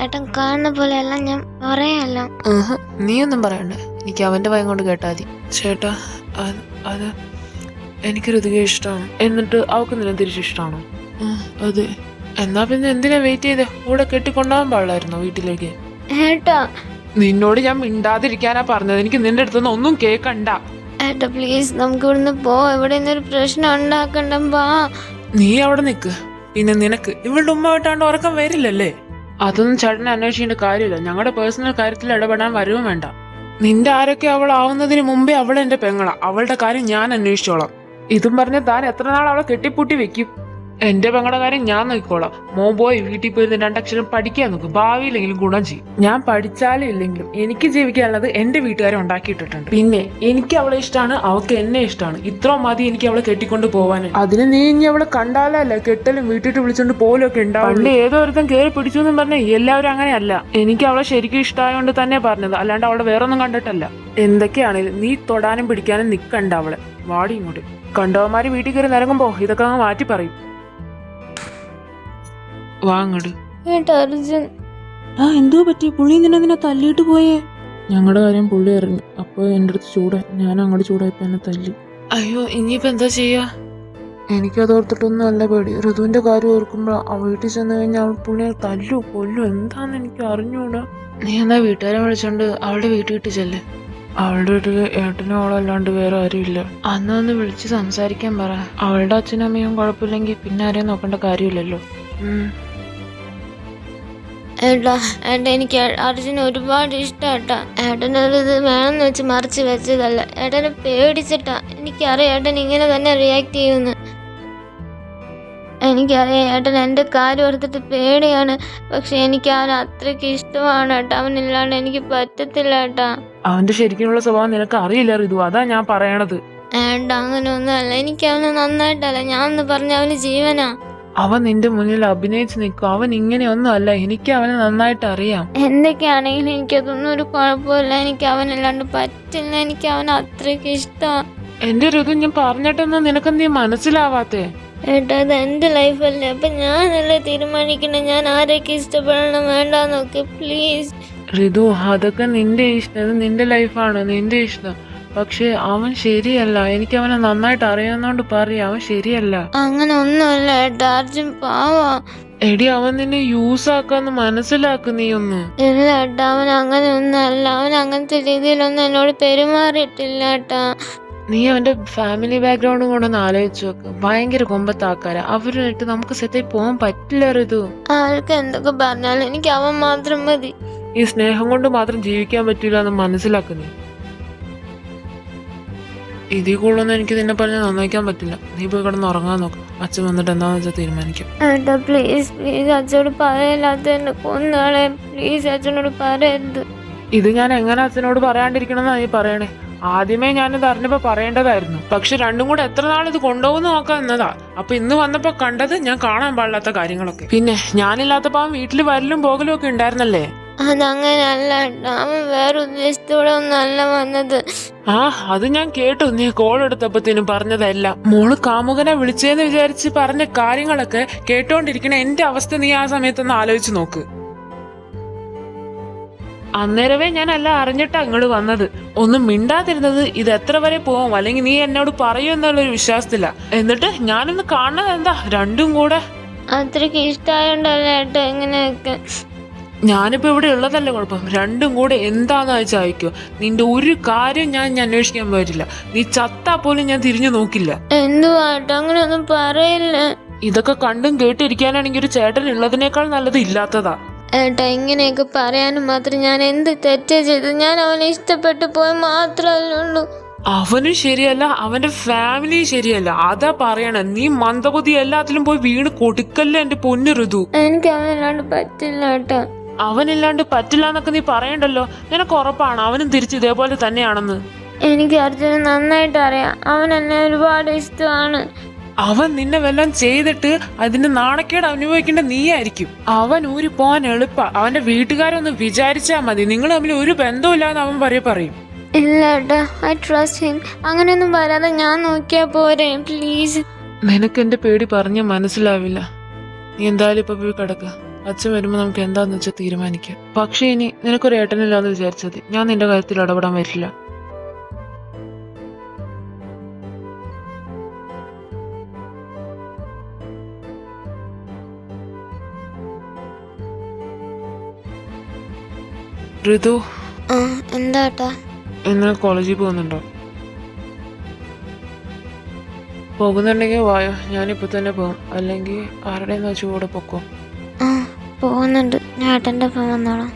ഏട്ടൻ കാണുന്ന പോലെയല്ല, ഞാൻ പറയാല്ല. നീയൊന്നും പറയണ്ട, എനിക്ക് അവന്റെ ഭയം കൊണ്ട് കേട്ടാ മതി. ചേട്ടാ അത് എനിക്ക് ഋതികയെ ഇഷ്ടമാണ്. എന്നിട്ട് അവൾക്ക് നിന്നെ തിരിച്ചിഷ്ടമാണോ? അതെ. എന്നാ പിന്നെ എന്തിനാ വെയിറ്റ് ചെയ്തേ? കൂടെ കെട്ടിക്കൊണ്ടാവാൻ പാടില്ലായിരുന്നോ വീട്ടിലേക്ക്? ഏട്ടാ, നിന്നോട് ഞാൻ മിണ്ടാതിരിക്കാനാ പറഞ്ഞത്. എനിക്ക് നിന്റെ അടുത്തൊന്നും ഒന്നും കേക്കണ്ട. ഏട്ടാ പ്ലീസ്, നമുക്ക് ഇവിടുന്ന് പോ. ഇവിടെ നിന്നൊരു പ്രശ്നം ഉണ്ടാക്കണ്ടാ. നീ അവിടെ നിക്ക്. പിന്നെ നിനക്ക് ഇവളുടെ ഉമ്മ വിട്ടാണ്ട് ഉറക്കം വരില്ലല്ലേ? അതൊന്നും ചേട്ടനെ അന്വേഷിക്കേണ്ട കാര്യമില്ല. ഞങ്ങളുടെ പേഴ്സണൽ കാര്യത്തിൽ ഇടപെടാൻ വരുവും വേണ്ട. നിന്റെ ആരൊക്കെ അവൾ ആവുന്നതിന് മുമ്പേ അവൾ എന്റെ പെങ്ങളാ. അവളുടെ കാര്യം ഞാൻ അന്വേഷിച്ചോളാം. ഇതും പറഞ്ഞ താൻ എത്ര നാൾ അവളെ കെട്ടിപ്പൂട്ടി വെക്കും? എന്റെ പെങ്ങളുടെ കാര്യം ഞാൻ നോക്കിക്കോളാം. പോയി വീട്ടിൽ പോയി 2 അക്ഷരം പഠിക്കാൻ നോക്കും. ഭാവിയിലെങ്കിലും ഗുണം ചെയ്യും. ഞാൻ പഠിച്ചാലും ഇല്ലെങ്കിലും എനിക്ക് ജീവിക്കാനുള്ളത് എന്റെ വീട്ടുകാരെ ഉണ്ടാക്കിയിട്ടിട്ടുണ്ട്. പിന്നെ എനിക്ക് അവളെ ഇഷ്ടമാണ്, അവൾക്ക് എന്നെ ഇഷ്ടമാണ്. ഇത്ര മതി എനിക്ക് അവളെ കെട്ടിക്കൊണ്ട് പോവാന്. അതിന് നീ ഇനി അവളെ കണ്ടാലല്ലേ കെട്ടലും വീട്ടിട്ട് വിളിച്ചോണ്ട് പോലും ഒക്കെ ഉണ്ടാവും. പണ്ട് ഏതോ ഒരുത്തം കയറി പിടിച്ചു എന്നും പറഞ്ഞ എല്ലാവരും അങ്ങനെയല്ല. എനിക്ക് അവളെ ശരിക്കും ഇഷ്ടമായോണ്ട് തന്നെ പറഞ്ഞത്, അല്ലാണ്ട് അവളെ വേറൊന്നും കണ്ടിട്ടല്ല. എന്തൊക്കെയാണേലും നീ തൊടാനും പിടിക്കാനും നിക്കണ്ട അവളെ. വാടി ഇങ്ങോട്ട്. കണ്ടവന്മാര് വീട്ടിൽ കയറി നിരങ്ങുമ്പോ ഇതൊക്കെ അങ്ങ് മാറ്റി പറയും. വാങ്ങട്. അർജുൻ, എന്തോ പറ്റി? പുള്ളി നിന്നെ തല്ലിയിട്ട് പോയേ? ഞങ്ങളുടെ കാര്യം പുള്ളി അറിഞ്ഞു. അപ്പൊ എന്റെ അടുത്ത് ചൂടായി. ഞാൻ അങ്ങോട്ട് ചൂടായപ്പോ എന്നെ തല്ലി. അയ്യോ, ഇനിയിപ്പോ എന്താ ചെയ്യാ? എനിക്കത് ഓർത്തിട്ടൊന്നും അല്ല പേടി. ഋതുവിന്റെ കാര്യം ഓർക്കുമ്പോ ആ വീട്ടിൽ ചെന്ന് കഴിഞ്ഞാൽ അവൾ പുള്ളിയെ തല്ലു കൊല്ലു എന്താന്ന് എനിക്ക് അറിഞ്ഞൂടാ. നീ എന്നാ വീട്ടുകാരെ വിളിച്ചോണ്ട് അവളുടെ വീട്ടിൽ ചെല്ലേ. അവളുടെ വീട്ടില് ഏട്ടനും അവളല്ലാണ്ട് വേറെ ആരും ഇല്ല. അന്ന് വിളിച്ച് സംസാരിക്കാൻ പറ. അവളുടെ അച്ഛനും അമ്മയും കുഴപ്പമില്ലെങ്കിൽ പിന്നെ ആരെയും നോക്കേണ്ട കാര്യമില്ലല്ലോ. ഏട്ടാ എനിക്ക് അർജുന ഒരുപാട് ഇഷ്ടാട്ടാ. ഏട്ടനത് ഇത് വേണമെന്ന് വെച്ച് മറിച്ച് വെച്ചതല്ല. ഏട്ടനെ പേടിച്ചിട്ടാ. എനിക്കറിയാം ഏട്ടൻ ഇങ്ങനെ തന്നെ റിയാക്ട് ചെയ്യുമെന്ന്. എനിക്കറിയാം ഏട്ടൻ എൻ്റെ കാര്യം ഓർത്തിട്ട് പേടിയാണ്. പക്ഷെ എനിക്ക് അവൻ അത്രയ്ക്ക് ഇഷ്ടമാണ് ഏട്ടാ. അവനില്ലാണ്ട് എനിക്ക് പറ്റത്തില്ല ഏട്ടാ. അവന്റെ ശരിക്കുള്ള സ്വഭാവം നിനക്ക് അറിയില്ല ഋതു, അതാ ഞാൻ പറയണത്. ഏട്ടാ അങ്ങനെ ഒന്നുമല്ല. എനിക്ക് അവന് നന്നായിട്ടല്ല. ഞാൻ ഒന്ന് പറഞ്ഞ അവന് ജീവനാ. അവൻ നിന്റെ മുന്നിൽ അഭിനയിച്ച് നിൽക്കും. അവൻ ഇങ്ങനെയൊന്നും അല്ല. എനിക്ക് അവനെ നന്നായിട്ട് അറിയാം. എന്തൊക്കെയാണെങ്കിലും എനിക്കതൊന്നും ഒരു കുഴപ്പമില്ല. എനിക്ക് അവനല്ലാണ്ട് പറ്റില്ല. എനിക്ക് അവൻ അത്രയ്ക്ക് ഇഷ്ടമാണ്. എന്റെ ഋതു, ഞാൻ പറഞ്ഞിട്ടൊന്നും നിനക്കെന്തീ മനസ്സിലാവാത്തേ? ഏട്ടാ അത് എൻ്റെ ലൈഫല്ലേ. അപ്പം ഞാനല്ലേ തീരുമാനിക്കണേ ഞാൻ ആരൊക്കെ ഇഷ്ടപ്പെടണം വേണ്ടെന്നൊക്കെ. പ്ലീസ് ഋതു, അതൊക്കെ നിന്റെ ഇഷ്ടം. നിന്റെ ലൈഫാണ്, നിന്റെ ഇഷ്ടം. പക്ഷെ അവൻ ശരിയല്ല. എനിക്ക് അവനെ നന്നായിട്ട് അറിയാവുന്നോണ്ട് പറയാം, അവൻ ശരിയല്ല. അങ്ങനെ ഒന്നുമല്ല ഏട്ടാ. അർജുൻ പാവാ. എടി, അവൻ നിന്നെ യൂസ് ആക്കാന്ന് മനസ്സിലാക്ക് നീ ഒന്ന്. ഇല്ല ഏട്ടാ, അവൻ അങ്ങനെ ഒന്നല്ല. അവൻ അങ്ങനത്തെ രീതിയിലൊന്നും എന്നോട് പെരുമാറിയിട്ടില്ല ഏട്ടാ. നീ അവന്റെ ഫാമിലി ബാക്ക്ഗ്രൗണ്ടും കൊണ്ടൊന്ന് ആലോചിച്ച് നോക്ക്. ഭയങ്കര കൊമ്പത്താക്കാരാ. അവരുമായിട്ട് നമുക്ക് സെറ്റായി പോകാൻ പറ്റില്ല ഋതു. ആൾക്ക് എന്തൊക്കെ പറഞ്ഞാലും എനിക്ക് അവൻ മാത്രം മതി. ഈ സ്നേഹം കൊണ്ട് മാത്രം ജീവിക്കാൻ പറ്റില്ല എന്ന് മനസ്സിലാക്കുന്നേ. ഇതിൽ കൂടുതലൊന്നും എനിക്ക് നിന്നെ പറഞ്ഞാൽ നന്നാക്കാൻ പറ്റില്ല. നീ പോയി കിടന്ന് ഉറങ്ങാൻ നോക്ക്. അച്ഛൻ വന്നിട്ട് എന്താന്ന് വെച്ചാൽ തീരുമാനിക്കും. ഏട്ടാ പ്ലീസ് പ്ലീസ്, അച്ഛനോട് പറയല്ലാത്ത എന്നെ കൊന്നാളെ. പ്ലീസ് അച്ഛനോട് പറയരുത്. ഇത് ഞാൻ എങ്ങനെ അച്ഛനോട് പറയാണ്ടിരിക്കണമെന്നാ നീ പറയണേ? ആദ്യമേ ഞാനിത് അറിഞ്ഞപ്പോ പറയേണ്ടതായിരുന്നു. പക്ഷെ രണ്ടും കൂടെ എത്ര നാൾ ഇത് കൊണ്ടുപോകുന്ന നോക്കാം എന്നതാ. അപ്പൊ ഇന്ന് വന്നപ്പോ കണ്ടത് ഞാൻ കാണാൻ പാടില്ലാത്ത കാര്യങ്ങളൊക്കെ. പിന്നെ ഞാനില്ലാത്തപ്പോ അവൻ വീട്ടിൽ വരലും പോകലും ഒക്കെ ഉണ്ടായിരുന്നല്ലേ? അതങ്ങനെയല്ല ഏട്ടാ. അവൻ വേറെ ഉദ്ദേശത്തോടെ ഒന്നല്ല വന്നത്. അത് ഞാൻ കേട്ടു. നീ കോൾ എടുത്തപ്പത്തേനും പറഞ്ഞതെല്ലാം. മോള് കാമുകനെ വിളിച്ചേന്ന് വിചാരിച്ച് പറഞ്ഞ കാര്യങ്ങളൊക്കെ കേട്ടോണ്ടിരിക്കണ എന്റെ അവസ്ഥ നീ ആ സമയത്തൊന്ന് ആലോചിച്ച് നോക്ക്. അന്നേരവേ ഞാൻ എല്ലാം അറിഞ്ഞിട്ടാ ഇങ്ങോട്ട് വന്നത്. ഒന്നും മിണ്ടാതിരുന്നത് ഇത് എത്ര വരെ പോവും, അല്ലെങ്കിൽ നീ എന്നോട് പറയൂ എന്നുള്ളൊരു വിശ്വാസത്തില്ല. എന്നിട്ട് ഞാനൊന്ന് കാണുന്നത് എന്താ? രണ്ടും കൂടെ അത്രയ്ക്ക് ഇഷ്ടമായോണ്ടല്ലേ ഏട്ടാ എങ്ങനെയൊക്കെ. ഞാനിപ്പോ ഇവിടെ ഉള്ളതല്ലേ കുഴപ്പം. രണ്ടും കൂടെ എന്താന്ന് വെച്ചാൽ അയക്കോ. നിന്റെ ഒരു കാര്യം ഞാൻ അന്വേഷിക്കാൻ പറ്റില്ല. നീ ചത്താ പോലും ഞാൻ തിരിഞ്ഞു നോക്കില്ല. എന്തുവാട്ടോ അങ്ങനെ ഒന്നും പറയില്ല. ഇതൊക്കെ കണ്ടും കേട്ടിരിക്കാനാണെങ്കിൽ ഒരു ചേട്ടൻ ഉള്ളതിനേക്കാൾ നല്ലത് ഇല്ലാത്തതാ. ഏട്ടാ ഇങ്ങനെയൊക്കെ പറയാനും മാത്രം ഞാൻ എന്ത് തെറ്റാ ചെയ്തത്? ഞാൻ അവനെ ഇഷ്ടപ്പെട്ടു പോയി മാത്രമല്ലുള്ളൂ. അവനും ശരിയല്ല, അവന്റെ ഫാമിലിയും ശരിയല്ല. അതാ പറയണ. നീ മന്ദബുദ്ധി എല്ലാത്തിലും പോയി വീണ് കൊടുക്കല്ലേ എന്റെ പൊന്നു ഋതു. എനിക്ക് അവനില്ലാണ്ട് പറ്റില്ല ഏട്ടാ. അവനില്ലാണ്ട് പറ്റില്ല എന്നൊക്കെ നീ പറയണ്ടല്ലോ. നിനക്ക് ഉറപ്പാണ് അവനും തിരിച്ച് ഇതേപോലെ തന്നെയാണെന്ന്? എനിക്ക് അർജുനെ നന്നായിട്ട് അറിയാം. അവൻ എന്നെ ഒരുപാട് ഇഷ്ടമാണ്. അവൻ നിന്നെ വല്ലതും ചെയ്തിട്ട് അതിന്റെ നാണക്കേട് അനുഭവിക്കേണ്ട നീയായിരിക്കും. അവൻ ഊരി പോകാൻ എളുപ്പ. അവന്റെ വീട്ടുകാരൊന്ന് വിചാരിച്ചാ മതി. നിങ്ങൾ തമ്മിൽ ഒരു ബന്ധമില്ലാന്ന് അവൻ പറയും. ഇല്ല ഏട്ടാ, ഐ ട്രസ്റ്റ് ഹിം. അങ്ങനെയൊന്നും വരാതെ ഞാൻ നോക്കിയാ പോരെ പ്ലീസ്. നിനക്ക് എന്റെ പേടി പറഞ്ഞ മനസ്സിലാവില്ല. നീ എന്തായാലും ഇപ്പൊ പോയി കിടക്ക. അച്ഛൻ വരുമ്പോ നമുക്ക് എന്താന്ന് വെച്ചാൽ തീരുമാനിക്കാം. പക്ഷെ ഇനി നിനക്കൊരു ഏട്ടനില്ലാന്ന് വിചാരിച്ചത് ഞാൻ നിന്റെ കാര്യത്തിൽ ഇടപെടാൻ വരില്ല. ഋതു, എന്താട്ടാ? ഇന്ന് കോളേജിൽ പോകുന്നുണ്ടോ? പോകുന്നുണ്ടെങ്കിൽ വായോ, ഞാനിപ്പോ തന്നെ പോകും. അല്ലെങ്കിൽ ആരുടെയും വെച്ച് കൂടെ പൊക്കോ. പോകുന്നുണ്ട്. ഞാൻ ഏട്ടൻ്റെ ഒപ്പം വന്നോളാം.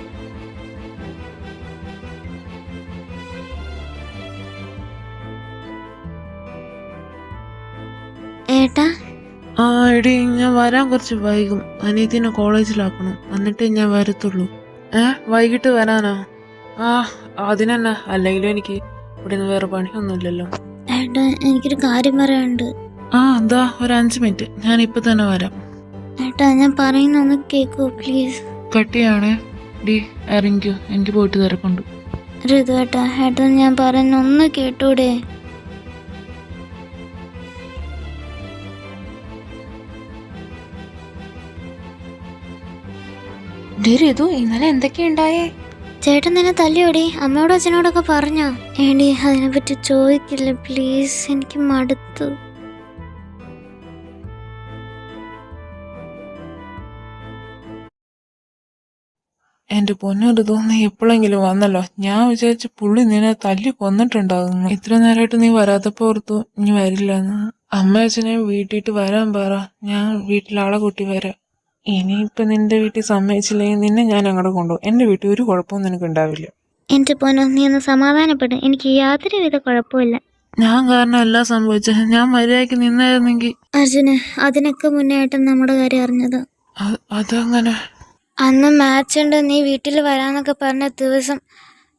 ഏട്ടാ? എടി, ഞാൻ വരാൻ കുറച്ച് വൈകും. അനിയത്തിനെ കോളേജിലാക്കണം, എന്നിട്ടേ ഞാൻ വരത്തുള്ളൂ. വൈകിട്ട് വരാനാ? അതിനെന്നാ, അല്ലെങ്കിലും എനിക്ക് ഇവിടെ നിന്ന് വേറെ പണിയൊന്നുമില്ലല്ലോ. ഏട്ടാ, എനിക്കൊരു കാര്യം പറയാനുണ്ട്. എന്താ? ഒരു 5 മിനിറ്റ്, ഞാൻ ഇപ്പൊ തന്നെ വരാം. ഏട്ടാ, ഞാൻ പറയുന്ന ഒന്ന് കേക്കോ പ്ലീസ്? കട്ടിയാണേ. ഡി, ഇറങ്ങിക്കോ, എനിക്ക് പോയിട്ട് തിരക്കുണ്ട്. ഋതു ഏട്ടാ, ഏട്ടാ ഞാൻ പറയുന്ന ഒന്ന് കേട്ടൂടെ? ഋതു, ഇന്നലെ എന്തൊക്കെയുണ്ടായേ? ചേട്ടൻ നിന്നെ തല്ലിയോടി? അമ്മയോടും അച്ഛനോടൊക്കെ പറഞ്ഞോ? ഏടി, അതിനെപ്പറ്റി ചോദിക്കില്ല പ്ലീസ്, എനിക്ക് മടുത്തു. എന്റെ പൊന്നൊരു നീ എപ്പോഴെങ്കിലും വന്നല്ലോ. ഞാൻ വിചാരിച്ചു പുള്ളി നിന്നെ തല്ലി കൊന്നിട്ടുണ്ടാകുന്നു. ഇത്ര നേരമായിട്ട് നീ വരാത്തപ്പോ ഓർത്തു ഇനി വരില്ലെന്ന്. അമ്മ അച്ഛനെ വീട്ടിട്ട് വരാൻ പറ, ഞാൻ വീട്ടിലാളെ കൂട്ടി വരാം. ഇനിയിപ്പൊ നിന്റെ വീട്ടിൽ സമ്മതിച്ചില്ലെങ്കിൽ നിന്നെ ഞാൻ അങ്ങോട്ട് കൊണ്ടുപോകും. എന്റെ വീട്ടിൽ ഒരു കുഴപ്പവും നിനക്ക് ഉണ്ടാവില്ല. എന്റെ പൊന്നോ, നീ ഒന്ന് സമാധാനപ്പെടും. എനിക്ക് യാതൊരുവിധ കുഴപ്പമില്ല. ഞാൻ കാരണം എല്ലാം സംഭവിച്ചത്. ഞാൻ മര്യാദയ്ക്ക് നിന്നായിരുന്നെങ്കിൽ. അർജുന്, അതിനൊക്കെ മുന്നേ ഏട്ടൻ നമ്മുടെ കാര്യം അറിഞ്ഞത്. അതങ്ങനെ? അന്ന് മാച്ച് ഉണ്ട്, നീ വീട്ടിൽ വരാന്നൊക്കെ പറഞ്ഞ ദിവസം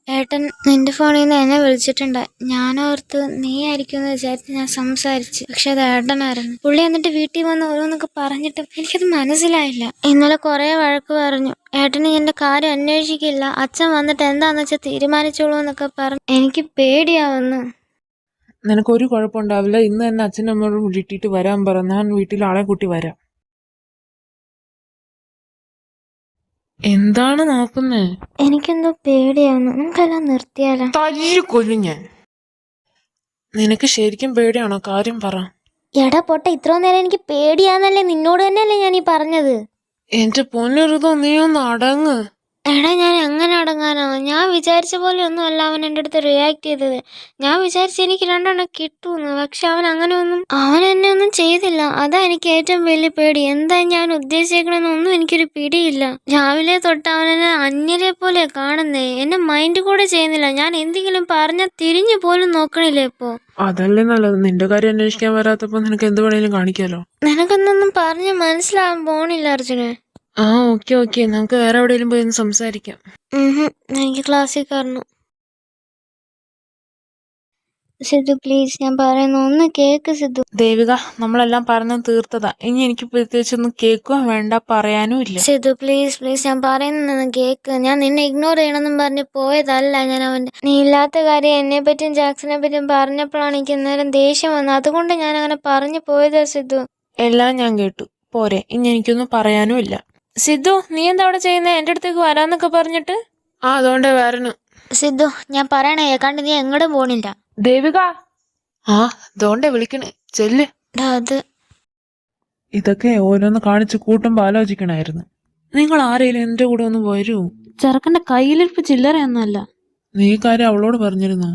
ഏട്ടൻ നിന്റെ ഫോണിൽ നിന്ന് എന്നെ വിളിച്ചിട്ടുണ്ടായി. ഞാനോർത്ത് നീ ആയിരിക്കും എന്ന് വിചാരിച്ച് ഞാൻ സംസാരിച്ച്. പക്ഷെ അത് ഏട്ടനായിരുന്നു. പുള്ളി എന്നിട്ട് വീട്ടിൽ വന്ന് ഓരോന്നൊക്കെ പറഞ്ഞിട്ടും എനിക്കത് മനസ്സിലായില്ല. ഇന്നലെ കുറെ വഴക്ക് പറഞ്ഞു. ഏട്ടന് എന്റെ കാര്യം അന്വേഷിക്കില്ല, അച്ഛൻ വന്നിട്ട് എന്താന്ന് വെച്ചാൽ തീരുമാനിച്ചോളൂ എന്നൊക്കെ പറഞ്ഞു. എനിക്ക് പേടിയാവുന്നു. നിനക്കൊരു കുഴപ്പമുണ്ടാവില്ല. ഇന്ന് തന്നെ അച്ഛനും അമ്മയോടും വിളിട്ടിട്ട് വരാൻ പറ, ഞാൻ വീട്ടിൽ ആളെ കൂട്ടി വരാം. എന്താണ് നോക്കുന്നേ? എനിക്കെന്തോ പേടിയാവുന്നു. നമുക്കെല്ലാം നിർത്തിയാലോ? കൊല്ലും ഞാൻ. നിനക്ക് ശരിക്കും പേടിയാണോ? കാര്യം പറ. എടാ പൊട്ട, ഇത്രയും നേരം എനിക്ക് പേടിയാന്നല്ലേ നിന്നോട് തന്നെയല്ലേ ഞാൻ ഈ പറഞ്ഞത്. എന്റെ പൊന്നൊരുതോ, നീ ഒന്ന് അടങ്ങ്. എടാ, ഞാൻ എങ്ങനെ അടങ്ങാനോ? ഞാൻ വിചാരിച്ച പോലെ ഒന്നും അല്ല അവൻ എൻ്റെ അടുത്ത് റിയാക്ട് ചെയ്തത്. ഞാൻ വിചാരിച്ച എനിക്ക് 2 എണ്ണം കിട്ടുമെന്ന്. പക്ഷെ അവൻ എന്നെ ഒന്നും ചെയ്തില്ല. അതാ എനിക്ക് ഏറ്റവും വലിയ പേടി. എന്താ ഞാൻ ഉദ്ദേശിക്കണമെന്നൊന്നും എനിക്കൊരു പിടിയില്ല. രാവിലെ തൊട്ട് അവനെന്നെ അന്യരെ പോലെ കാണുന്നേ. എന്നെ മൈൻഡ് കൂടെ ചെയ്യുന്നില്ല. ഞാൻ എന്തെങ്കിലും പറഞ്ഞാൽ തിരിഞ്ഞു പോലും നോക്കണില്ല ഇപ്പോ. അതല്ലേ നല്ലത്. നിന്റെ കാര്യം അന്വേഷിക്കാൻ വരാത്തപ്പോ നിനക്ക് എന്ത് വേണേലും കാണിക്കാലോ. നിനക്കൊന്നും പറഞ്ഞ് മനസ്സിലാവാൻ പോണില്ല അർജുനെ. ഓക്കെ, നമുക്ക് വേറെ എവിടെയെങ്കിലും പോയി ഒന്ന് സംസാരിക്കാം. എനിക്ക് ക്ലാസ്സിൽ കയറണം. സിദ്ധു പ്ലീസ്, ഞാൻ പറയുന്ന ഒന്ന് കേക്ക് സിദ്ധു. ദേവിക, നമ്മളെല്ലാം പറഞ്ഞു തീർത്തതാ. ഇനി എനിക്ക് പ്രത്യേകിച്ചൊന്നും കേൾക്കുകയും വേണ്ട, പറയാനും ഇല്ല. സിദ്ധു പ്ലീസ്, ഞാൻ പറയുന്നൊന്ന് കേക്ക്. ഞാൻ നിന്നെ ഇഗ്നോർ ചെയ്യണമെന്നും പറഞ്ഞ് പോയതല്ല. ഞാൻ നീ ഇല്ലാത്ത കാര്യം എന്നെ പറ്റിയും ജാക്സനെ പറ്റിയും പറഞ്ഞപ്പോഴാണ് എനിക്ക് നേരം ദേഷ്യം വന്നത്. അതുകൊണ്ട് ഞാൻ അങ്ങനെ പറഞ്ഞു പോയതാ സിദ്ധു. എല്ലാം ഞാൻ കേട്ടു, പോരെ. ഇനി എനിക്കൊന്നും പറയാനും ഇല്ല. സിദ്ധു, നീ എന്താ അവിടെ ചെയ്യുന്നേ? എന്റെ അടുത്തേക്ക് വരാന്നൊക്കെ പറഞ്ഞിട്ട്. അതുകൊണ്ട് വരണു. സിദ്ധു, ഞാൻ പറയണേ കേൾക്കാണ്ട് നീ എങ്ങോട്ടും പോണില്ല. ദേവിക, ദോണ്ടെ വിളിക്കണേ, ചെല്ല്. അത് ഇതൊക്കെ ഓരോന്ന് കാണിച്ച് കൂട്ടുമ്പോ ആലോചിക്കണായിരുന്നു. നിങ്ങൾ ആരെങ്കിലും എന്റെ കൂടെ ഒന്ന് വരൂ. ചെറുക്കന്റെ കയ്യിലിരിപ്പ് ചില്ലറയൊന്നുമല്ല. നീ കാര്യം അവളോട് പറഞ്ഞിരുന്നോ?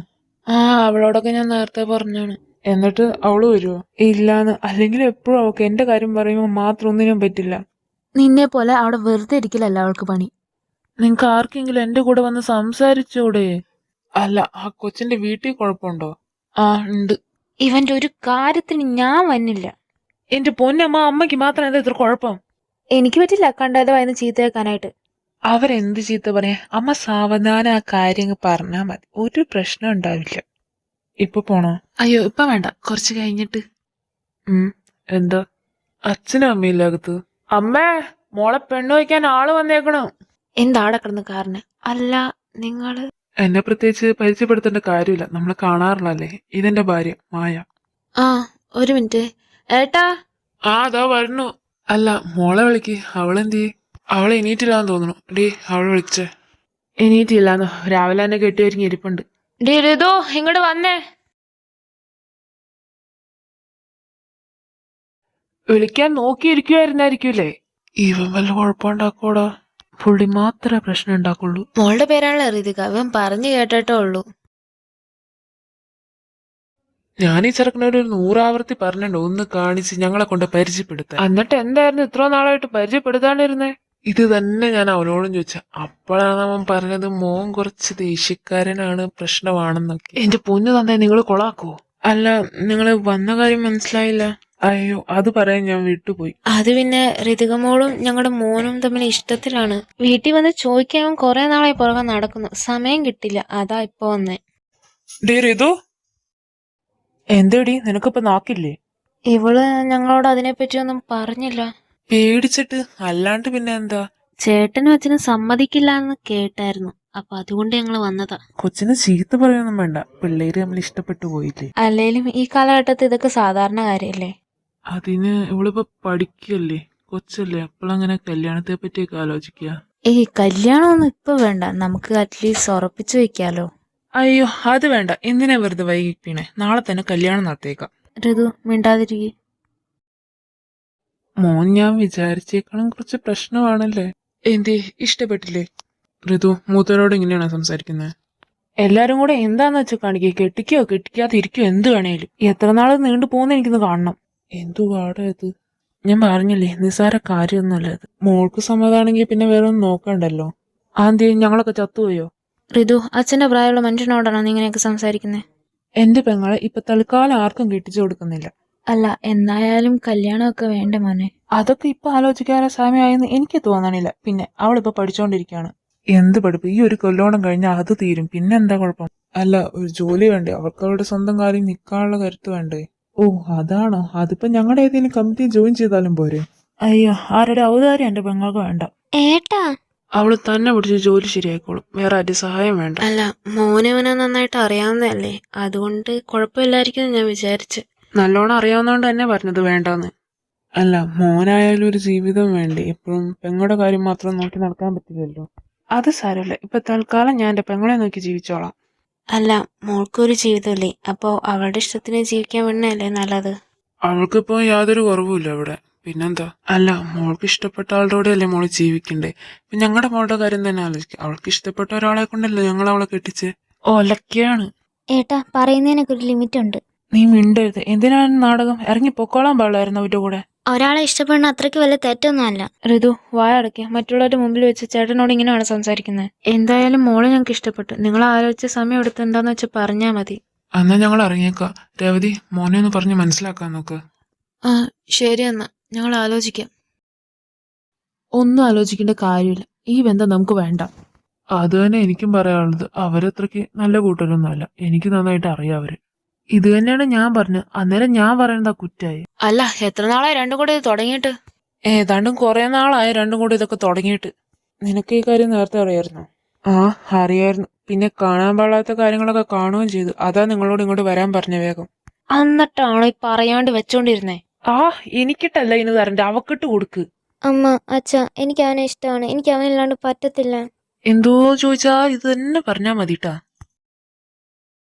അവളോടൊക്കെ ഞാൻ നേരത്തെ പറഞ്ഞാണ്. എന്നിട്ട് അവള് വരുമോ? ഇല്ലാന്ന്. അല്ലെങ്കിൽ എപ്പോഴും അവൾക്ക് എന്റെ കാര്യം പറയുമ്പോൾ മാത്രം ഒന്നിനും പറ്റില്ല. നിന്നെ പോലെ അവിടെ വെറുതെ ഇരിക്കില്ലല്ല അവൾക്ക് പണി. നിങ്ങക്ക് ആർക്കെങ്കിലും എന്റെ കൂടെ വന്ന് സംസാരിച്ചൂടെ? അല്ല, ആ കൊച്ചിന്റെ വീട്ടിൽ കുഴപ്പമുണ്ടോ? ഉണ്ട്. ഇവന്റെ ഒരു കാര്യത്തിന് ഞാൻ വന്നില്ല. എന്റെ പൊന്നമ്മ, അമ്മയ്ക്ക് മാത്രം എന്താ ഇത്ര കുഴപ്പം? എനിക്ക് പറ്റില്ല കണ്ടാലോ അതിന് ചീത്തയാക്കാനായിട്ട്. അവരെന്ത് ചീത്ത പറയാ? അമ്മ സാവധാനം ആ കാര്യങ്ങൾ പറഞ്ഞാ മതി, ഒരു പ്രശ്നം ഉണ്ടാവില്ല. ഇപ്പൊ പോണോ? അയ്യോ, ഇപ്പൊ വേണ്ട, കുറച്ച് കഴിഞ്ഞിട്ട്. എന്താ? അച്ഛനും അമ്മയില്ല അകത്ത്? അമ്മേ, മോളെ പെണ്ണു വയ്ക്കാൻ ആള് വന്നേക്കണു. എന്താടെ കിടന്ന് കാരന്? അല്ല, നിങ്ങള് എന്നെ പ്രത്യേകിച്ച് പരിചയപ്പെടുത്തേണ്ട കാര്യമില്ല, നമ്മളെ കാണാറുള്ളല്ലേ. ഇതെന്റെ ഭാര്യ മായ. ഒരു മിനിറ്റ് ഏട്ടാ. അതാ വരുന്നു. അല്ല, മോളെ വിളിക്ക്. അവളെന്തി? അവളെ എണീറ്റില്ലാന്ന് തോന്നുന്നു. ഡീ അവൾ വിളിച്ചേ. എണീറ്റില്ലാന്നോ? രാവിലെ തന്നെ കെട്ടി ഒരുങ്ങി ഇരിപ്പുണ്ട്. ഡി ഋതു ഇങ്ങോട്ട് വന്നേ. വിളിക്കാൻ നോക്കിയിരിക്കുവായിരുന്നായിരിക്കൂലേ. ഇവൻ വല്ല കുഴപ്പമുണ്ടാക്കൂടാ. പുള്ളി മാത്രമേ പ്രശ്നം ഉണ്ടാക്കുള്ളൂ. മോളുടെ പേരാണല്ലോ ഋതിക. അവൻ പറഞ്ഞു കേട്ടിട്ടേ ഉള്ളൂ. ഞാൻ ഈ ചെറുക്കനോട് ഒരു 100 ആവർത്തി പറഞ്ഞിട്ടുണ്ട് ഒന്ന് കാണിച്ച് ഞങ്ങളെ കൊണ്ട് പരിചയപ്പെടുത്താൻ. എന്നിട്ട് എന്തായിരുന്നു ഇത്ര നാളായിട്ട് പരിചയപ്പെടുത്താണ്ടിരുന്നേ? ഇത് തന്നെ ഞാൻ അവനോടും ചോദിച്ച. അപ്പോഴാണ് അവൻ പറഞ്ഞത് മോൻ കുറച്ച് ദേഷ്യക്കാരനാണ്, പ്രശ്നമാണെന്നൊക്കെ. എന്റെ പൊന്നു തന്നെ നിങ്ങൾ കൊളാക്കോ? അല്ല, നിങ്ങള് വന്ന കാര്യം മനസ്സിലായില്ല. അയ്യോ, അത് പറയാൻ ഞാൻ വിട്ടുപോയി. അത് പിന്നെ ഋതിക മോളും ഞങ്ങളുടെ മോനും തമ്മിൽ ഇഷ്ടത്തിലാണ്. വീട്ടിൽ വന്ന് ചോദിക്കാൻ കുറെ നാളായി പുറകെ നടക്കുന്നു. സമയം കിട്ടില്ല, അതാ ഇപ്പൊ വന്നേ. ഡേ ഋതു, എന്തേടി നിനക്കിപ്പോ നാക്കില്ലേ? ഇവള് ഞങ്ങളോട് അതിനെപ്പറ്റി ഒന്നും പറഞ്ഞില്ല. പേടിച്ചിട്ട് അല്ലാണ്ട് പിന്നെ എന്താ? ചേട്ടനും അച്ഛനും സമ്മതിക്കില്ല എന്ന് കേട്ടായിരുന്നു. അപ്പൊ അതുകൊണ്ട് ഞങ്ങള് വന്നതാ. കൊച്ചിന് ചീത്ത പറയാനൊന്നും വേണ്ട, പിള്ളേര് നമ്മൾ ഇഷ്ടപ്പെട്ടു പോയില്ലേ. അല്ലേലും ഈ കാലഘട്ടത്തിൽ ഇതൊക്കെ സാധാരണ കാര്യല്ലേ. അതിന് ഇവളിപ്പോ പഠിക്കല്ലേ, കൊച്ചല്ലേ, അപ്പോഴങ്ങനെ കല്യാണത്തെ പറ്റിയൊക്കെ ആലോചിക്കുക. ഈ കല്യാണമൊന്നും ഇപ്പൊ വേണ്ട, നമുക്ക് അറ്റ്ലീസ്റ്റ് ഉറപ്പിച്ചു വെക്കാലോ. അയ്യോ അത് വേണ്ട, എന്തിനാ വെറുതെ വൈകിപ്പിക്കണേ? നാളെ തന്നെ കല്യാണം നടത്തേക്കാം. ഋതു മിണ്ടാതിരിക്കെ. മോൻ ഞാൻ വിചാരിച്ചേക്കാളും കുറച്ച് പ്രശ്നമാണല്ലേ. എന്തേ ഇഷ്ടപ്പെട്ടില്ലേ? ഋതു മൂത്തവരോട് ഇങ്ങനെയാണോ സംസാരിക്കുന്നത്? എല്ലാരും കൂടെ എന്താന്ന് വെച്ചാൽ കാണിക്കുക. കെട്ടിക്കോ കെട്ടിക്കാതിരിക്കോ എന്ത് വേണേലും. എത്ര നാള് നീണ്ടു പോകുന്ന എനിക്കൊന്ന് കാണണം. എന്തു പാടാ ഇത്. ഞാൻ പറഞ്ഞില്ലേ, നിസ്സാര കാര്യമൊന്നുമല്ല ഇത്. മോൾക്ക് സമ്മതാണെങ്കിൽ പിന്നെ വേറെ ഒന്നും നോക്കണ്ടല്ലോ. ആദ്യം ഞങ്ങളൊക്കെ ചത്തുപോയോ? ഋതു അച്ഛന്റെ പ്രായമുള്ള മനുഷ്യനോടാണോ നീ ഇങ്ങനെയൊക്കെ സംസാരിക്കുന്നത്? എന്റെ പെങ്ങളെ ഇപ്പൊ തൽക്കാലം ആർക്കും കെട്ടിച്ചു കൊടുക്കുന്നില്ല. അല്ല, എന്നായാലും കല്യാണമൊക്കെ വേണ്ട മോനെ. അതൊക്കെ ഇപ്പൊ ആലോചിക്കാനുള്ള സമയമായെന്ന് എനിക്ക് തോന്നണില്ല. പിന്നെ അവളിപ്പോ പഠിച്ചോണ്ടിരിക്കുകയാണ്. എന്ത് പഠിപ്പ്? ഈ ഒരു കൊല്ലോണം കഴിഞ്ഞാൽ അത് തീരും. പിന്നെ എന്താ കുഴപ്പം? അല്ല, ഒരു ജോലി വേണ്ടേ അവൾക്ക്? അവളുടെ സ്വന്തം കാര്യം നിൽക്കാനുള്ള കരുത്ത് വേണ്ടേ? ഓ അതാണോ? അതിപ്പോ ഞങ്ങളുടെ ഏതെങ്കിലും കമ്പനി ജോയിൻ ചെയ്താലും പോരെ? അയ്യോ, ആരുടെ ഔദാര്യം എന്റെ പെങ്ങൾക്ക് വേണ്ട. ഏട്ടാ, അവള് തന്നെ പിടിച്ച് ജോലി ശരിയായിക്കോളും. വേറെ ആരുടെ സഹായം വേണ്ട. അല്ല, മോനെ നന്നായിട്ട് അറിയാവുന്നതല്ലേ, അതുകൊണ്ട് കുഴപ്പമില്ലായിരിക്കും ഞാൻ വിചാരിച്ച്. നല്ലോണം അറിയാവുന്നോണ്ട് തന്നെ പറഞ്ഞത് വേണ്ടാന്ന്. അല്ല, മോനായാലും ഒരു ജീവിതം വേണ്ടേ? എപ്പോഴും പെങ്ങളുടെ കാര്യം മാത്രം നോക്കി നടക്കാൻ പറ്റില്ലല്ലോ. അത് സാരമില്ല, ഇപ്പൊ തൽക്കാലം ഞാൻ എന്റെ പെങ്ങളെ നോക്കി ജീവിച്ചോളാം. അല്ല, മോൾക്കൊരു ജീവിതമല്ലേ, അപ്പോ അവളുടെ ഇഷ്ടത്തിന് ജീവിക്കാൻ വേണ്ടല്ലേ നല്ലത്. അവൾക്കിപ്പോ യാതൊരു കുറവുമില്ല ഇവിടെ. പിന്നെന്താ? അല്ല, മോൾക്ക് ഇഷ്ടപ്പെട്ട ആളുടെ കൂടെ അല്ലേ മോള് ജീവിക്കണ്ടേ? ഇപ്പൊ ഞങ്ങളുടെ മോളുടെ കാര്യം തന്നെ ആലോചിക്കുക. അവൾക്ക് ഇഷ്ടപ്പെട്ട ഒരാളെ കൊണ്ടല്ലേ ഞങ്ങൾ അവളെ കെട്ടിച്ച്. ഓലക്കെയാണ്. ഏട്ടാ, പറയുന്നതിനൊക്കെ ഒരു ലിമിറ്റ് ഉണ്ട്. നീ മിണ്ടരുത്. എന്തിനാണ് നാടകം? ഇറങ്ങി പൊക്കോളാൻ പാടില്ലായിരുന്നു അവരുടെ കൂടെ. ഒരാളെ ഇഷ്ടപ്പെടുന്ന അത്രയ്ക്ക് വലിയ തെറ്റൊന്നുമല്ല. ഋതു വായടയ്ക്ക്. മറ്റുള്ളവരുടെ മുമ്പിൽ വെച്ച് ചേട്ടനോട് ഇങ്ങനെയാണ് സംസാരിക്കുന്നത്. എന്തായാലും മോളെ ഞങ്ങൾക്ക് ഇഷ്ടപ്പെട്ടു. നിങ്ങൾ ആലോചിച്ച സമയം എടുത്ത് എന്താന്ന് വെച്ചാൽ പറഞ്ഞാൽ മതി. എന്നാ ഞങ്ങൾ ഇറങ്ങിയേക്കാം. രവതി, മോനെ ഒന്ന് പറഞ്ഞ് മനസ്സിലാക്കാൻ നോക്ക്. ആ ശരി, എന്നാ ഞങ്ങൾ ആലോചിക്കാം. ഒന്നും ആലോചിക്കേണ്ട കാര്യമില്ല, ഈ ബന്ധം നമുക്ക് വേണ്ട. അത് തന്നെ എനിക്കും പറയാനുള്ളത്. അവരത്രയ്ക്ക് നല്ല കൂട്ടരൊന്നുമല്ല. എനിക്ക് നന്നായിട്ട് അറിയാം അവര്. ഇത് തന്നെയാണ് ഞാൻ പറഞ്ഞത്. അന്നേരം ഞാൻ പറയുന്നതാ കുറ്റായി. അല്ല, എത്ര നാളായി രണ്ടും കൂടെ ഇത് തുടങ്ങിയിട്ട്? ഏതാണ്ടും കുറെ നാളായി രണ്ടും കൂടി ഇതൊക്കെ തുടങ്ങിയിട്ട്. നിനക്ക് ഈ കാര്യം നേരത്തെ അറിയായിരുന്നോ? ആ അറിയായിരുന്നു. പിന്നെ കാണാൻ പാടാത്ത കാര്യങ്ങളൊക്കെ കാണുകയും ചെയ്തു. അതാ നിങ്ങളോട് ഇങ്ങോട്ട് വരാൻ പറഞ്ഞ വേഗം. എന്നിട്ടാണോ ഈ പറയാണ്ട് വെച്ചോണ്ടിരുന്നേ? ആ എനിക്കിട്ടല്ല ഇന്ന് തരണ്ട, അവക്കിട്ട് കൊടുക്ക്. അമ്മ, അച്ഛ, എനിക്ക് അവനെ ഇഷ്ടമാണ്. എനിക്ക് അവനില്ലാണ്ട് പറ്റത്തില്ല. എന്തോ ചോദിച്ചാ ഇത് തന്നെ പറഞ്ഞാ മതിട്ടാ.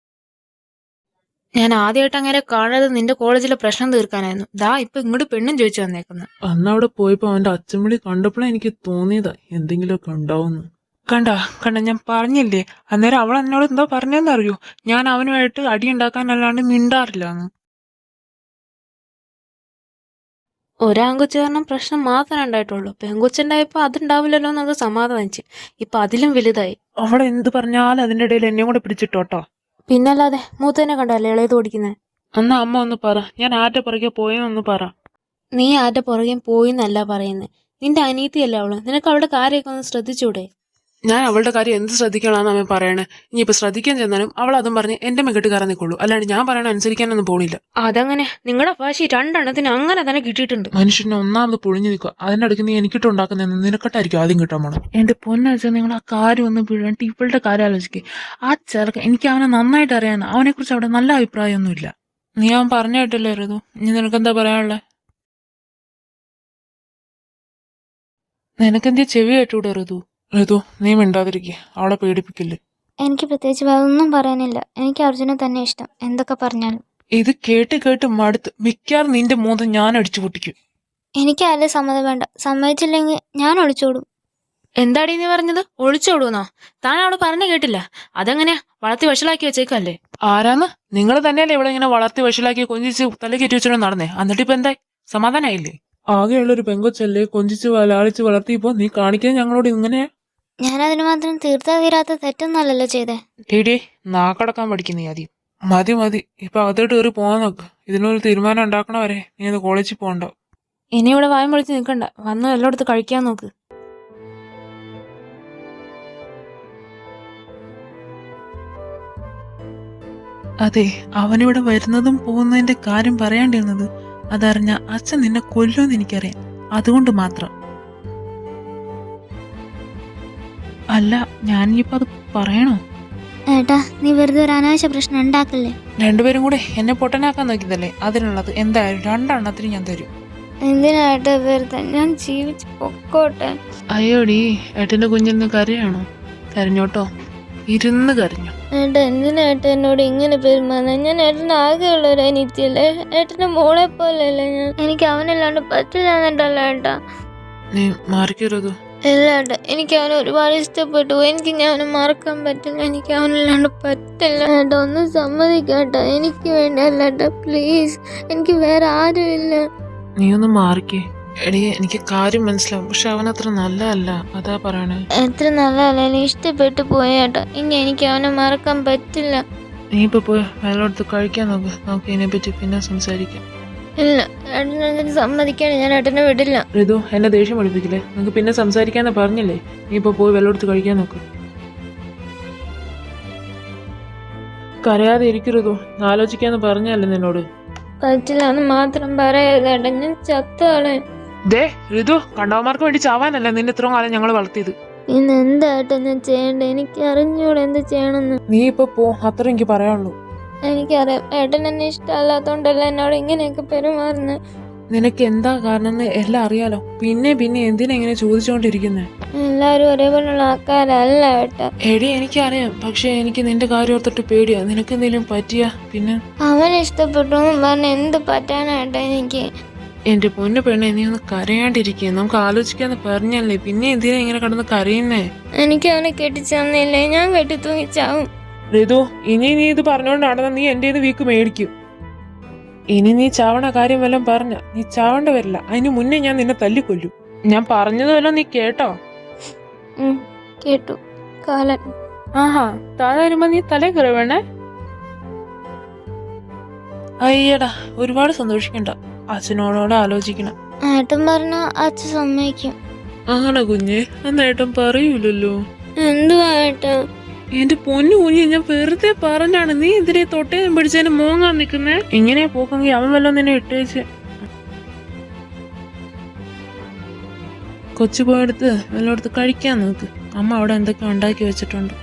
ഞാൻ ആദ്യമായിട്ട് അങ്ങനെ കാണാതെ നിന്റെ കോളേജിലെ പ്രശ്നം തീർക്കാനായിരുന്നു. ദാ ഇപ്പൊ ഇങ്ങോട്ട് പെണ്ണും ചോദിച്ചു വന്നേക്കുന്നു. അന്ന് അവിടെ പോയപ്പോ അവന്റെ അച്ഛൻവിളി കണ്ടപ്പോഴേ എനിക്ക് തോന്നിയതാ എന്തെങ്കിലുമൊക്കെ ഉണ്ടാവുന്നു. കണ്ട ഞാൻ പറഞ്ഞില്ലേ, അന്നേരം അവൾ എന്നോട് എന്താ പറഞ്ഞെന്നറിയോ? ഞാൻ അവനുമായിട്ട് അടിയുണ്ടാക്കാനല്ലാണ്ട് മിണ്ടാറില്ലാന്ന്. ഒരാങ്കൊച്ചു കാരണം പ്രശ്നം മാത്രമേ ഉണ്ടായിട്ടുള്ളൂ. പെങ്കൊച്ചുണ്ടായപ്പോ അതുണ്ടാവില്ലല്ലോ എന്നത് സമാധാനിച്ച്. ഇപ്പൊ അതിലും വലുതായി. അവളെ എന്ത് പറഞ്ഞാലും അതിന്റെ ഇടയിൽ എന്നെ കൂടെ പിടിച്ചിട്ടോട്ടോ. പിന്നല്ലാതെ മൂത്തനെ കണ്ടല്ലേ ഇളയത് ഓടിക്കുന്നത്. എന്നാ അമ്മ ഒന്ന് പറ, ഞാൻ ആരുടെ പുറകെ പോയെന്നൊന്ന് പറ. നീ ആരുടെ പുറകെ പോയിന്നല്ല പറയുന്നത്. നിന്റെ അനീതിയല്ലേ അവള്. നിനക്ക് അവളുടെ കാര്യമൊക്കെ ഒന്ന് ശ്രദ്ധിച്ചൂടെ? ഞാൻ അവളുടെ കാര്യം എന്ത് ശ്രദ്ധിക്കണമെന്ന് അമ്മ പറയണേ? ഇനിയിപ്പോ ശ്രദ്ധിക്കാൻ ചെന്നാലും അവൾ അതും പറഞ്ഞ് എന്റെ മെക്കെട്ട് കയറാൻ നിൽക്കുള്ളൂ. അല്ലാണ്ട് ഞാൻ പറയണ അനുസരിക്കാനൊന്നും പോണില്ല. അതങ്ങനെ നിങ്ങളുടെ ഭാഷ രണ്ടെണ്ണത്തിന് അങ്ങനെ തന്നെ കിട്ടിയിട്ടുണ്ട്. മനുഷ്യനെ ഒന്നാമത് പൊളിഞ്ഞു നിൽക്കുക. അതിന്റെ അടുക്ക് നീ എനിക്കിട്ട് ഉണ്ടാക്കുന്ന നിനക്കെട്ടായിരിക്കും ആദ്യം കിട്ടാൻ പോണം. എന്റെ പൊന്നച്ച, നിങ്ങൾ ആ കാര്യം ഒന്ന് വീഴാണ്ട് ഇവളുടെ കാര്യം ആലോചിക്കുക. ആ ചെറുക്കൻ, എനിക്ക് അവനെ നന്നായിട്ട് അറിയാൻ. അവനെ കുറിച്ച് അവിടെ നല്ല അഭിപ്രായമൊന്നുമില്ല. നീ അവൻ പറഞ്ഞ കേട്ടില്ലേ ഋതു? ഇനി നിനക്കെന്താ പറയാനുള്ളത്? നിനക്കെന്തിയ ചെവി കേട്ടൂടെ ഋതു? ഋതു നീ മിണ്ടാതിരിക്കേ, അവളെ പേടിപ്പിക്കില്ലേ. എനിക്ക് പ്രത്യേകിച്ച് വേറൊന്നും പറയാനില്ല. എനിക്ക് അർജുനെ തന്നെ ഇഷ്ടം, എന്തൊക്കെ പറഞ്ഞാലും. ഇത് കേട്ട് കേട്ട് മടുത്ത്. മിക്കാറും നിന്റെ മോന്ത ഞാൻ അടിച്ചു പൊട്ടിക്കും. എനിക്ക് ആരുടെ സമ്മതം വേണ്ട. സമ്മതിച്ചില്ലെങ്കിൽ ഞാൻ ഒളിച്ചോടും. എന്താടി നീ പറഞ്ഞത്? ഒളിച്ചോടുന്നോ? താൻ അവള് പറഞ്ഞു കേട്ടില്ല. അതെങ്ങനെയാ? വളർത്തി വഷളാക്കി വെച്ചേക്കല്ലേ? ആരാന്ന്? നിങ്ങൾ തന്നെയല്ലേ ഇവിടെ ഇങ്ങനെ വളർത്തി വഷളാക്കി കൊഞ്ചിച്ച് തല കയറ്റി വെച്ചോണ്ട് നടന്നേ. എന്നിട്ട് ഇപ്പൊ എന്തായി? സമാധാനായില്ലേ? ആകെയുള്ളൊരു പെങ്കൊച്ചല്ലേ, കൊഞ്ചിച്ച് ലാളിച്ച് വളർത്തിയപ്പോ നീ കാണിക്കുന്നത് ഞങ്ങളോട് ഇങ്ങനെയാ? ഞാൻ അതിന് മാത്രം തീർത്താ തീരാത്ത തെറ്റൊന്നല്ലല്ലോ ചെയ്തേ. ഡേഡി, നാക്കടക്കാൻ പഠിക്കുന്നേ ആദ്യം. മതി മതി, ഇപ്പൊ അകത്തോട്ട് കയറി പോകാൻ നോക്ക്. ഇതിനൊരു തീരുമാനം ഉണ്ടാക്കണ വരെ നീ അത് കോളേജിൽ പോകണ്ട. ഇനി ഇവിടെ വായം പൊളിച്ച് നിൽക്കണ്ട, വന്ന് എല്ലായിടത്ത് കഴിക്കാൻ നോക്ക്. അതെ, അവനിവിടെ വരുന്നതും പോകുന്നതിന്റെ കാര്യം പറയാണ്ടിരുന്നത് അതറിഞ്ഞ അച്ഛൻ നിന്നെ കൊല്ലുമെന്ന് എനിക്കറിയാം. അതുകൊണ്ട് മാത്രം. അല്ല, ഞാനിപ്പോ അത് പറയണോ? ഏട്ടാ, നീ വെറുതെ ഒരു അനാവശ്യ പ്രശ്നം ഉണ്ടാക്കല്ലേ. രണ്ടുപേരും കൂടെ എന്നെ പൊട്ടനാക്കാൻ നോക്കിയതല്ലേ? അതിനുള്ളത് എന്തായാലും 2 എണ്ണത്തിന് ഞാൻ തരും. എന്തിനാട്ടാ വെറുതെ? ഞാൻ ജീവിച്ച് പൊക്കോട്ടെ. അയ്യോടി, ഏട്ടന്റെ കുഞ്ഞിന്ന് കരയാണോ? കരഞ്ഞോട്ടോ, ഇരുന്ന് കരഞ്ഞു. ഏട്ടാ, എന്തിനാട്ടാ എന്നോട് ഇങ്ങനെ പെരുമാറുന്നത്? ഞാൻ ഏട്ടന് ആകെയുള്ള ഒരു അനിത്യല്ലേ. ഏട്ടന്റെ മോളെ പോലെയല്ലേ ഞാൻ. എനിക്ക് അവനല്ലാണ്ട് പറ്റില്ല എന്നിട്ടല്ല ഏട്ടാ. നീ മാറിക്കരുത്. ഇല്ല ഏട്ടാ, എനിക്ക് അവനെ ഒരുപാട് ഇഷ്ടപ്പെട്ടു. എനിക്ക് ഞാൻ അവനെ മറക്കാൻ പറ്റില്ല. എനിക്ക് അവനല്ലാണ്ട് പറ്റില്ല ഏട്ടാ. ഒന്ന് സമ്മതിക്കാട്ടാ, എനിക്ക് വേണ്ടിയല്ല ഏട്ടാ, പ്ലീസ്. എനിക്ക് വേറെ ആരുമില്ല. നീ ഒന്ന് മാറിക്കേ. എടി, എനിക്ക് കാര്യം മനസ്സിലാവും, പക്ഷെ അവനത്ര നല്ലതല്ല, അതാ പറയണേ. എത്ര നല്ലതല്ലേ, ഇഷ്ടപ്പെട്ടു പോയേട്ടാ. ഇനി എനിക്ക് അവനെ മറക്കാൻ പറ്റില്ല. നീ ഇപ്പൊ പോയി വെള്ളമെടുത്ത് കഴിക്കാൻ നോക്ക്. നമുക്ക് ഇതിനെപ്പറ്റി പിന്നെ സംസാരിക്കാം. ഇല്ല, ഏട്ടനെ സമ്മതിക്കാണ്. ഞാൻ ഏട്ടനെ വിടില്ല. ഋതു, എന്നെ ദേഷ്യം പഠിപ്പിക്കില്ലേ? നമുക്ക് പിന്നെ സംസാരിക്കാന്ന് പറഞ്ഞില്ലേ? നീ ഇപ്പൊ പോയി വെള്ളമെടുത്ത് കഴിക്കാൻ നോക്ക്. കരയാതെ ഇരിക്കും ഋതു, ആലോചിക്കാന്ന് പറഞ്ഞല്ലേ നിന്നോട്. പറ്റില്ല എന്ന് മാത്രം പറയരുതേട്ടാ, ഞാൻ ചത്തോളെ. ദേ ഋതു, കണ്ടവന്മാർക്ക് വേണ്ടി ചാവാനല്ല നിന്നെ ഇത്രയും കാലം ഞങ്ങൾ വളർത്തിയത്. ഇന്ന് എന്താട്ടോ ഞാൻ ചെയ്യണ്ടേ? എനിക്ക് അറിഞ്ഞൂടെ എന്ത് ചെയ്യണമെന്ന്. നീ ഇപ്പൊ പോ, അത്ര എനിക്ക് പറയാനുള്ളൂ. എനിക്കറിയാം, ഏട്ടൻ എന്നെ ഇഷ്ടമല്ലാത്തോണ്ടല്ല എന്നോട് ഇങ്ങനെയൊക്കെ പെരുമാറുന്നത്. നിനക്ക് എന്താ കാരണം എന്ന് എല്ലാം അറിയാലോ. പിന്നെ പിന്നെ എന്തിനാ ഇങ്ങനെ ചോദിച്ചോണ്ടിരിക്കുന്നേ? എല്ലാരും ഒരേപോലുള്ള ആൾക്കാരല്ല ഏട്ടാ. എടി, എനിക്കറിയാം, പക്ഷെ എനിക്ക് നിന്റെ കാര്യം ഓർത്തിട്ട് പേടിയാ. നിനക്ക് എന്തെങ്കിലും പറ്റിയാ പിന്നെ? അവനെ ഇഷ്ടപ്പെട്ടു എന്ന് പറഞ്ഞ എന്ത് പറ്റാനായിട്ടാ എനിക്ക്? എന്റെ പൊന്നു പെണ്ണെ, നീ ഒന്ന് കരയാണ്ടിരിക്കുക. നമുക്ക് ആലോചിക്കാന്ന് പറഞ്ഞല്ലേ, പിന്നെ എന്തിനാ ഇങ്ങനെ കിടന്ന് കരയുന്നേ? എനിക്ക് അവനെ കെട്ടിച്ചന്നില്ലേ, ഞാൻ കെട്ടി തൂങ്ങിച്ചാവും. ഋതു, ഇനി നീ ഇത് പറഞ്ഞോണ്ട് നടന്ന നീ എന്റെ വീക്ക് മേടിക്കും. ഇനി നീ ചാവണ കാര്യം വല്ലതും പറഞ്ഞ നീ ചാവേണ്ട വരില്ല. അതിന് മുന്നേ ഞാൻ നിന്നെ തല്ലിക്കൊല്ലും. ഞാൻ പറഞ്ഞത് വല്ലതും നീ കേട്ടോ? കേട്ടു കാലൻ. ആഹാ, താഴെ വരുമ്പോ നീ തലേ കയറി വേണേ. അയ്യടാ, ഒരുപാട് സന്തോഷിക്കണ്ട. അച്ഛനോടോടെ ആലോചിക്കണം. ഏട്ടൻ പറഞ്ഞ അച്ഛൻ സമ്മതിക്കും. ആണോ കുഞ്ഞെ? അന്നേട്ടൻ പറയൂലല്ലോ. എന്തുവാ ഏട്ടാ? എന്റെ പൊന്നു കുഞ്ഞെ, ഞാൻ വെറുതെ പറഞ്ഞാണ്. നീ എന്തിനെ തൊട്ടേനും പിടിച്ചതിന് മോങ്ങാൻ നിക്കുന്നേ? ഇങ്ങനെ പോക്കെങ്കിൽ അവൻ വല്ലതും നിന്നെ ഇട്ടേച്ച്. കൊച്ചു പോയെടുത്ത് വല്ലയിടത്ത് കഴിക്കാൻ നോക്ക്. അമ്മ അവിടെ എന്തൊക്കെ ഉണ്ടാക്കി വെച്ചിട്ടുണ്ട്.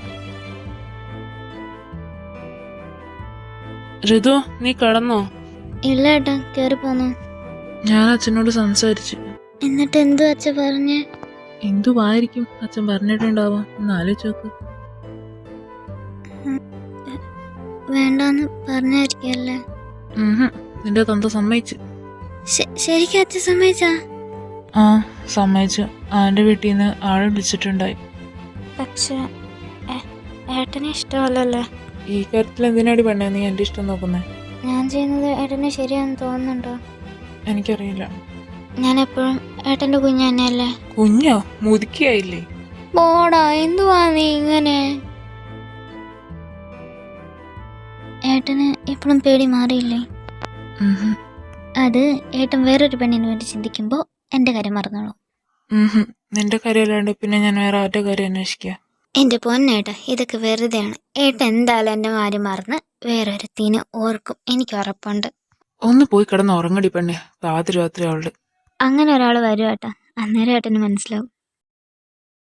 ഋതു, നീ കിടന്നോ? ഇല്ല ഏട്ടാ, കേറി പോന്നു. ഞാൻ അച്ഛനോട് സംസാരിച്ചു. എന്നിട്ട് എന്തു അച്ഛൻ പറഞ്ഞേ? എന്തുവായിരിക്കും അച്ഛൻ പറഞ്ഞിട്ടുണ്ടാവാം, ഒന്ന് ആലോചിച്ച് നോക്ക്. വേണ്ടാന്ന് പറഞ്ഞായിരിക്കല്ലേ? നിന്റെ തന്ത സമ്മതിച്ചു. ശരിക്കും അച്ഛൻ സമ്മതിച്ചാ? ആ, സമ്മതിച്ചു. അവന്റെ വീട്ടിൽ നിന്ന് ആളെ വിളിച്ചിട്ടുണ്ടായി. പക്ഷെ ഏട്ടനെ ഇഷ്ടമല്ലല്ലേ? ഈ കാര്യത്തിൽ എന്തിനാടി പെണ്ണേ നീ എന്റെ ഇഷ്ടം നോക്കുന്നേ? ഞാൻ ചെയ്യുന്നത് ഏട്ടന് ശരിയാന്ന് തോന്നുന്നുണ്ടോ? എനിക്കറിയില്ല. ഞാൻ എപ്പോഴും ഏട്ടന്റെ കുഞ്ഞ് തന്നെയല്ലേ? കുഞ്ഞോ? മുതുക്കിയായില്ലേ? പോടാ, എന്തുവാ നീ ഇങ്ങനെ? ഏട്ടന് എപ്പോഴും പേടി മാറിയില്ലേ? അത് ഏട്ടൻ വേറൊരു പെണ്ണിന് വേണ്ടി ചിന്തിക്കുമ്പോ എന്റെ കാര്യം മറന്നോളൂ. നിന്റെ കാര്യം അല്ലാണ്ട് പിന്നെ ഞാൻ വേറെ ആരുടെ കാര്യം അന്വേഷിക്കുക? എന്റെ പൊന്നേട്ടാ, ഇതൊക്കെ വെറുതെയാണ്. ഏട്ടൻ എന്തായാലും എന്റെ കാര്യം മറന്ന് വേറൊരുത്തീനെ ഓർക്കും, എനിക്ക് ഉറപ്പുണ്ട്. ഒന്ന് പോയി കിടന്ന് ഉറങ്ങടി പെണ്ണെ, രാത്രി അവളുടെ. അങ്ങനെ ഒരാൾ വരും ഏട്ടാ, അന്നേരം ഏട്ടന് മനസ്സിലാവും.